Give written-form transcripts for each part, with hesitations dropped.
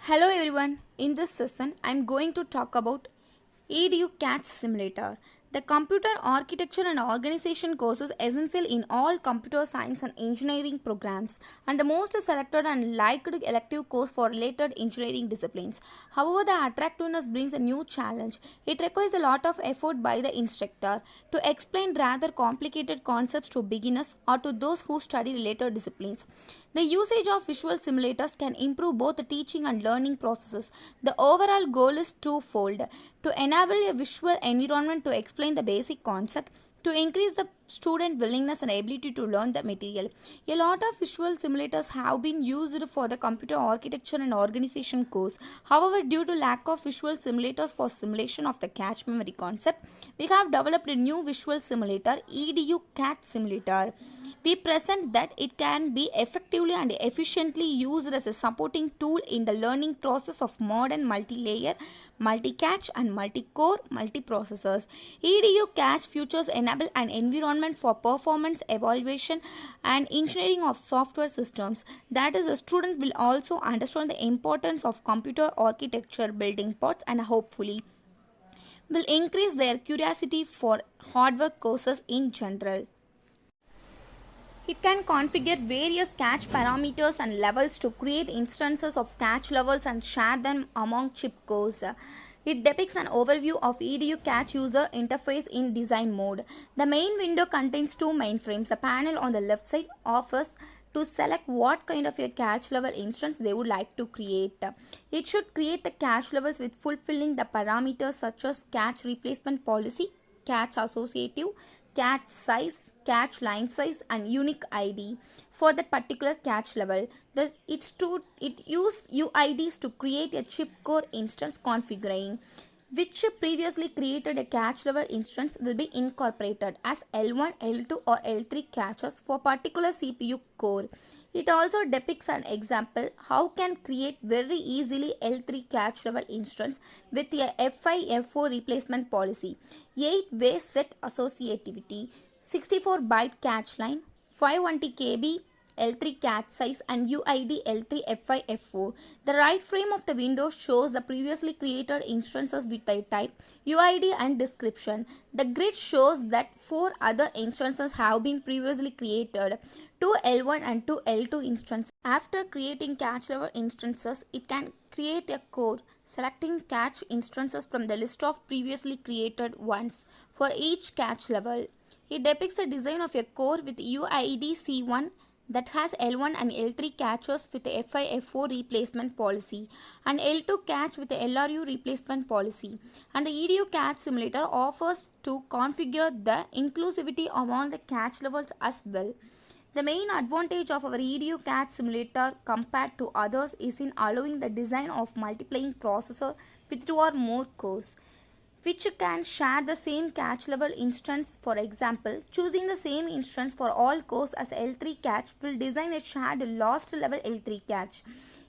Hello everyone, in this session I am going to talk about EDU Catch Simulator. The computer architecture and organization course is essential in all computer science and engineering programs and the most selected and liked elective course for related engineering disciplines. However, the attractiveness brings a new challenge. It requires a lot of effort by the instructor to explain rather complicated concepts to beginners or to those who study related disciplines. The usage of visual simulators can improve both the teaching and learning processes. The overall goal is twofold: to enable a visual environment to explain the basic concept, to increase the student willingness and ability to learn the material. A lot of visual simulators have been used for the computer architecture and organization course. However, due to lack of visual simulators for simulation of the cache memory concept, we have developed a new visual simulator, EDU Catch Simulator. We present that it can be effectively and efficiently used as a supporting tool in the learning process of modern multi-layer, multi-cache and multi-core multiprocessors. EDU Cache features enable an environment for performance evaluation and engineering of software systems. That is, the student will also understand the importance of computer architecture building parts and hopefully will increase their curiosity for hardware courses in general. It can configure various cache parameters and levels to create instances of cache levels and share them among chip cores. It depicts an overview of EDU cache user interface in design mode. The main window contains two mainframes. A panel on the left side offers to select what kind of a cache level instance they would like to create. It should create the cache levels with fulfilling the parameters such as cache replacement policy, cache associative, cache size, cache line size and unique ID for that particular cache level. Thus, it use UIDs to create a chip core instance configuring which previously created a cache level instance will be incorporated as L1, L2 or L3 caches for particular CPU core. It also depicts an example how can create very easily L3 cache level instance with a F5 F4 replacement policy, 8-way set associativity, 64-byte cache line, 520 KB L3 cache size and UID L3 F5 F4. The right frame of the window shows the previously created instances with their type, UID and description. The grid shows that 4 other instances have been previously created, 2 L1 and 2 L2 instances. After creating cache level instances, it can create a core, selecting cache instances from the list of previously created ones for each cache level. It depicts a design of a core with UID C1 that has L1 and L3 caches with the F5 F4 replacement policy and L2 cache with the LRU replacement policy. And the EDU Cache Simulator offers to configure the inclusivity among the cache levels as well. The main advantage of our EDU Cache Simulator compared to others is in allowing the design of multiplying processor with 2 or more cores, which can share the same cache level instance. For example, choosing the same instance for all cores as L3 cache will design a shared last level L3 cache.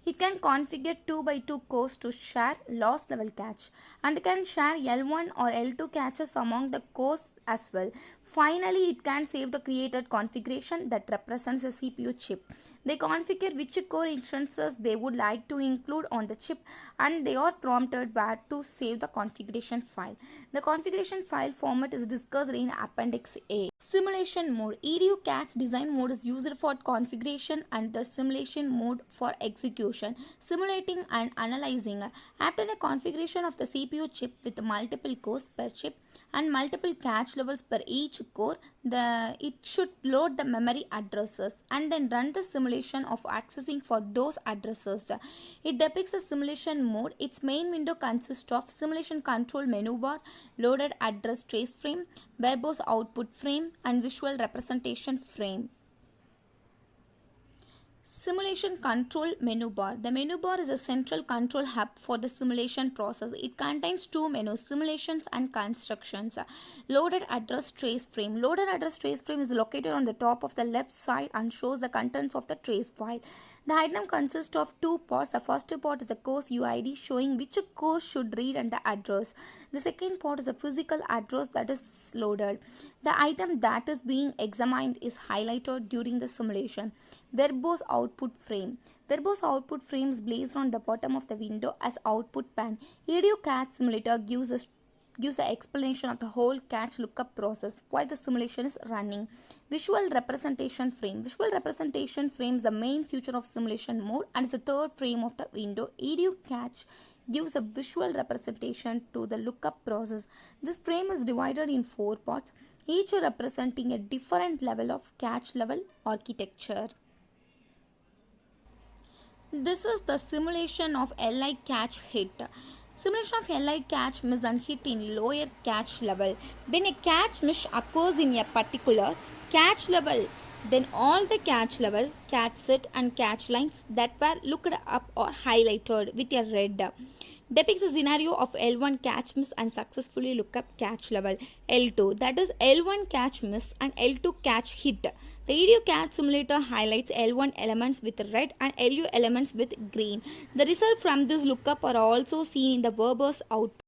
It can configure 2 by 2 cores to share last level cache and can share L1 or L2 caches among the cores as well. Finally, it can save the created configuration that represents a CPU chip. They configure which core instances they would like to include on the chip and they are prompted where to save the configuration file. The configuration file format is discussed in Appendix A. Simulation mode. EDU cache design mode is used for configuration and the simulation mode for execution, simulating and analyzing. After the configuration of the CPU chip with multiple cores per chip and multiple cache levels per each core, it should load the memory addresses and then run the simulation of accessing for those addresses. It depicts a simulation mode. Its main window consists of simulation control menu bar, loaded address trace frame, verbose output frame and visual representation frame. Simulation control menu bar. The menu bar is a central control hub for the simulation process. It contains two menus, simulations and constructions. Loaded address trace frame. Loaded address trace frame is located on the top of the left side and shows the contents of the trace file. The item consists of two parts. The first part is a course UID showing which course should read and the address. The second part is a physical address that is loaded. The item that is being examined is highlighted during the simulation. Verbose output frame. Verbose output frame is placed on the bottom of the window as output pan. EduCatch simulator gives an explanation of the whole catch lookup process while the simulation is running. Visual representation frame. Visual representation frame is the main feature of simulation mode and is the third frame of the window. EduCatch gives a visual representation to the lookup process. This frame is divided in 4 parts, each representing a different level of catch level architecture. This is the simulation of LI catch hit. Simulation of LI catch miss and hit in lower catch level. When a catch miss occurs in a particular catch level, then all the catch level, catch set and catch lines that were looked up are highlighted with a red. Depicts a scenario of L1 catch miss and successfully look up catch level. L2, that is L1 catch miss and L2 catch hit. The EduCatch simulator highlights L1 elements with red and LU elements with green. The result from this lookup are also seen in the verbose output.